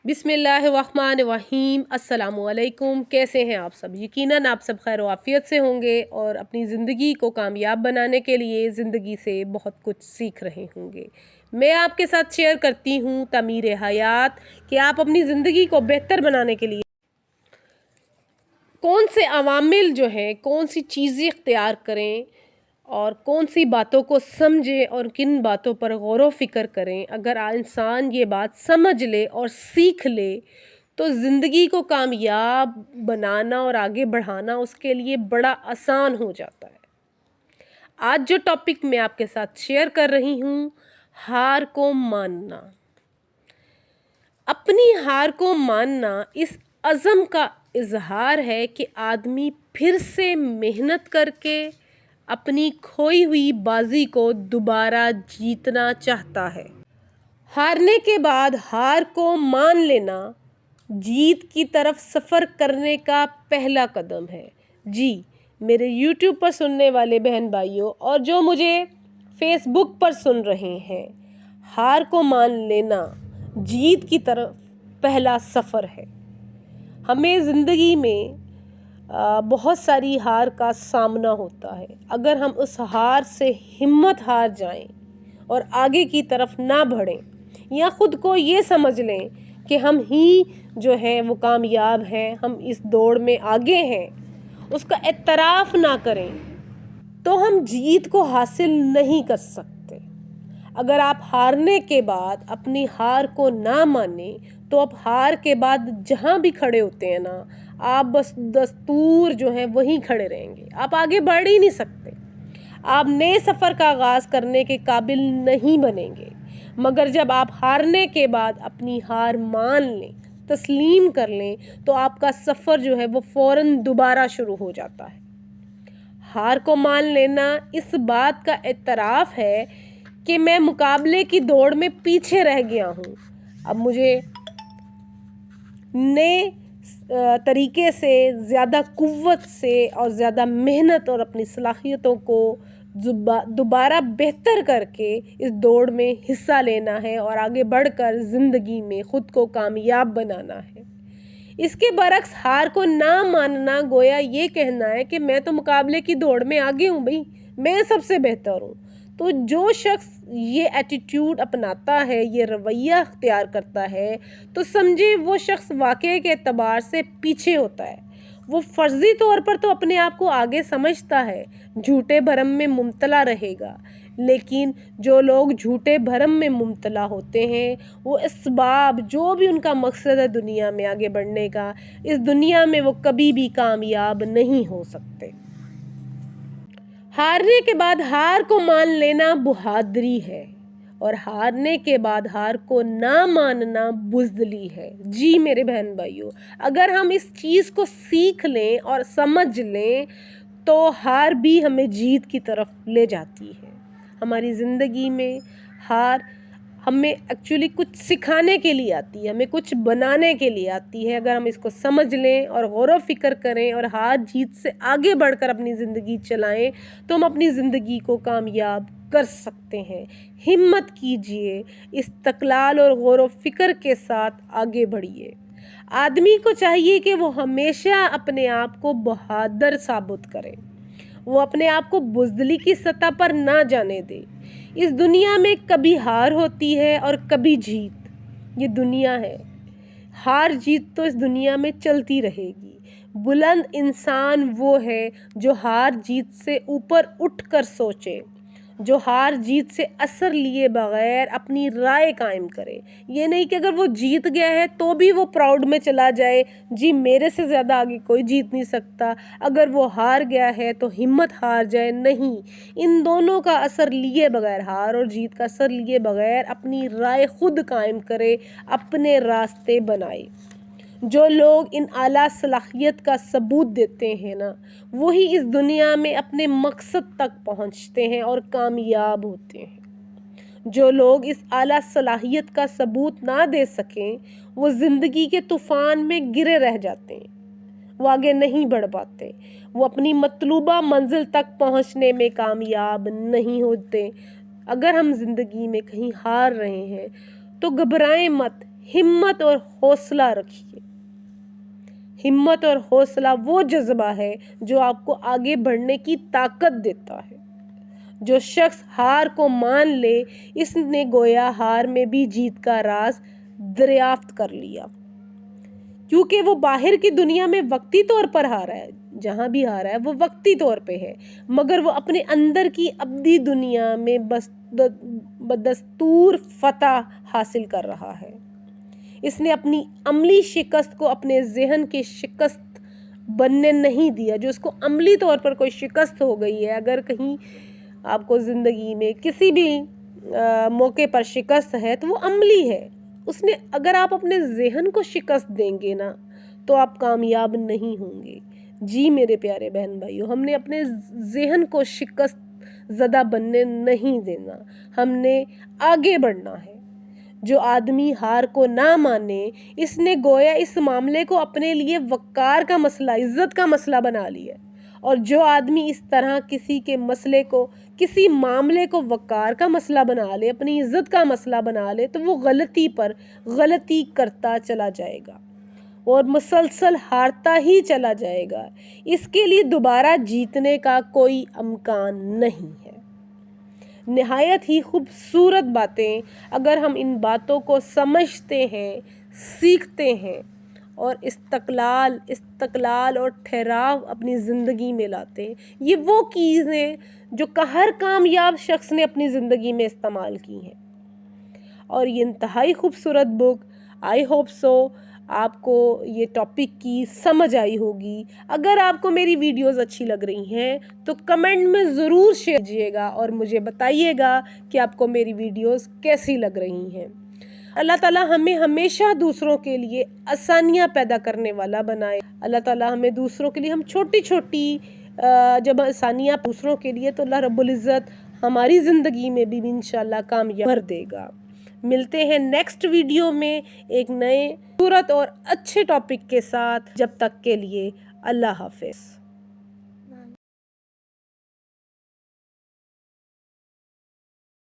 बिस्मिल्लाहिर्रहमानिर्रहीम। अस्सलामुअलैकुम। कैसे हैं आप सब? यकीनन आप सब खैर आफियत से होंगे और अपनी ज़िंदगी को कामयाब बनाने के लिए ज़िंदगी से बहुत कुछ सीख रहे होंगे। मैं आपके साथ शेयर करती हूँ तमीर हयात कि आप अपनी ज़िंदगी को बेहतर बनाने के लिए कौन से अवामिल जो हैं, कौन सी चीज़ें इख्तियार करें और कौन सी बातों को समझें और किन बातों पर गौर व फ़िक्र करें। अगर इंसान ये बात समझ ले और सीख ले तो ज़िंदगी को कामयाब बनाना और आगे बढ़ाना उसके लिए बड़ा आसान हो जाता है। आज जो टॉपिक मैं आपके साथ शेयर कर रही हूँ, हार को मानना। अपनी हार को मानना इस अज़म का इजहार है कि आदमी फिर से मेहनत करके अपनी खोई हुई बाजी को दोबारा जीतना चाहता है। हारने के बाद हार को मान लेना जीत की तरफ सफ़र करने का पहला कदम है। जी मेरे YouTube पर सुनने वाले बहन भाइयों और जो मुझे Facebook पर सुन रहे हैं, हार को मान लेना जीत की तरफ पहला सफ़र है। हमें ज़िंदगी में बहुत सारी हार का सामना होता है। अगर हम उस हार से हिम्मत हार जाएं और आगे की तरफ ना बढ़ें या ख़ुद को ये समझ लें कि हम ही जो हैं वो कामयाब हैं, हम इस दौड़ में आगे हैं, उसका एतराफ़ ना करें तो हम जीत को हासिल नहीं कर सकते। अगर आप हारने के बाद अपनी हार को ना माने तो आप हार के बाद जहाँ भी खड़े होते हैं ना, आप बस दस्तूर जो है वहीं खड़े रहेंगे, आप आगे बढ़ ही नहीं सकते। आप नए सफ़र का आगाज़ करने के काबिल नहीं बनेंगे। मगर जब आप हारने के बाद अपनी हार मान लें, तस्लीम कर लें तो आपका सफ़र जो है वो फ़ौरन दोबारा शुरू हो जाता है। हार को मान लेना इस बात का एतराफ़ है कि मैं मुकाबले की दौड़ में पीछे रह गया हूँ, अब मुझे नए तरीके से, ज़्यादा कुव्वत से और ज़्यादा मेहनत और अपनी सलाहियतों को दोबारा बेहतर करके इस दौड़ में हिस्सा लेना है और आगे बढ़कर ज़िंदगी में ख़ुद को कामयाब बनाना है। इसके बरक्स हार को ना मानना गोया ये कहना है कि मैं तो मुकाबले की दौड़ में आगे हूँ भाई, मैं सबसे बेहतर हूँ। तो जो शख्स ये एटीट्यूड अपनाता है, ये रवैया अख्तियार करता है, तो समझे वो शख्स वाक़ई के एतबार से पीछे होता है। वो फ़र्ज़ी तौर पर तो अपने आप को आगे समझता है, झूठे भरम में मुब्तला रहेगा। लेकिन जो लोग झूठे भरम में मुब्तला होते हैं, वो इसबाब जो भी उनका मकसद है दुनिया में आगे बढ़ने का, इस दुनिया में वो कभी भी कामयाब नहीं हो सकते। हारने के बाद हार को मान लेना बहादुरी है और हारने के बाद हार को ना मानना बुज़दिली है। जी मेरे बहन भाइयों, अगर हम इस चीज़ को सीख लें और समझ लें तो हार भी हमें जीत की तरफ ले जाती है। हमारी ज़िंदगी में हार हमें एक्चुअली कुछ सिखाने के लिए आती है, हमें कुछ बनाने के लिए आती है। अगर हम इसको समझ लें और गौर व फ़िक्र करें और हार जीत से आगे बढ़कर अपनी ज़िंदगी चलाएं तो हम अपनी ज़िंदगी को कामयाब कर सकते हैं। हिम्मत कीजिए, इस्तक़लाल और गौर व फ़िक्र के साथ आगे बढ़िए। आदमी को चाहिए कि वो हमेशा अपने आप को बहादुर साबित करे, वो अपने आप को बुज़दिली की सतह पर ना जाने दे। इस दुनिया में कभी हार होती है और कभी जीत, ये दुनिया है। हार जीत तो इस दुनिया में चलती रहेगी। बुलंद इंसान वो है जो हार जीत से ऊपर उठकर सोचे, जो हार जीत से असर लिए बग़ैर अपनी राय कायम करे। ये नहीं कि अगर वो जीत गया है तो भी वो प्राउड में चला जाए, जी मेरे से ज़्यादा आगे कोई जीत नहीं सकता। अगर वो हार गया है तो हिम्मत हार जाए, नहीं। इन दोनों का असर लिए बग़ैर, हार और जीत का असर लिए बग़ैर अपनी राय ख़ुद कायम करे, अपने रास्ते बनाए। जो लोग इन आला सलाहियत का सबूत देते हैं ना, वही इस दुनिया में अपने मकसद तक पहुंचते हैं और कामयाब होते हैं। जो लोग इस आला सलाहियत का सबूत ना दे सकें, वो ज़िंदगी के तूफ़ान में गिरे रह जाते हैं, वो आगे नहीं बढ़ पाते, वो अपनी मतलूबा मंजिल तक पहुंचने में कामयाब नहीं होते। अगर हम ज़िंदगी में कहीं हार रहे हैं तो घबराएं मत, हिम्मत और हौसला रखिए। हिम्मत और हौसला वो जज्बा है जो आपको आगे बढ़ने की ताकत देता है। जो शख्स हार को मान ले, इसने गोया हार में भी जीत का राज दरियाफ्त कर लिया। क्योंकि वो बाहर की दुनिया में वक्ती तौर पर हारा है, जहां भी हारा है वो वक्ती तौर पे है, मगर वो अपने अंदर की अब्दी दुनिया में बदस्तूर फतह हासिल कर रहा है। इसने अपनी अमली शिकस्त को अपने जहन की शिकस्त बनने नहीं दिया। जो उसको अमली तौर पर कोई शिकस्त हो गई है, अगर कहीं आपको ज़िंदगी में किसी भी मौके पर शिकस्त है तो वो अमली है। उसने, अगर आप अपने जहन को शिकस्त देंगे ना तो आप कामयाब नहीं होंगे। जी मेरे प्यारे बहन भाइयों, हमने अपने जहन को शिकस्त ज़दा बनने नहीं देना, हमने आगे बढ़ना है। जो आदमी हार को ना माने, इसने गोया इस मामले को अपने लिए वक़ार का मसला, इज़्ज़त का मसला बना लिया। और जो आदमी इस तरह किसी के मसले को, किसी मामले को वक़ार का मसला बना ले, अपनी इज़्ज़त का मसला बना ले, तो वो गलती पर गलती करता चला जाएगा और मुसलसल हारता ही चला जाएगा। इसके लिए दोबारा जीतने का कोई इम्कान नहीं है। निहायत ही खूबसूरत बातें, अगर हम इन बातों को समझते हैं, सीखते हैं और इस्तक़लाल और ठहराव अपनी ज़िंदगी में लाते हैं, ये वो चीज़ें जो हर कामयाब शख्स ने अपनी ज़िंदगी में इस्तेमाल की हैं। और ये इंतहाई खूबसूरत बुक, आई होप सो आपको ये टॉपिक की समझ आई होगी। अगर आपको मेरी वीडियोस अच्छी लग रही हैं तो कमेंट में ज़रूर शेयर कीजिएगा और मुझे बताइएगा कि आपको मेरी वीडियोस कैसी लग रही हैं। अल्लाह ताला हमें हमेशा दूसरों के लिए आसानियाँ पैदा करने वाला बनाए। अल्लाह ताला हमें दूसरों के लिए, हम छोटी छोटी जब आसानियाँ दूसरों के लिए, तो अल्लाह रब्बुल इज़्ज़त हमारी ज़िंदगी में भी इंशाअल्लाह कामयाब कर देगा। मिलते हैं नेक्स्ट वीडियो में एक नए खूबसूरत और अच्छे टॉपिक के साथ। जब तक के लिए अल्लाह हाफ़िज़।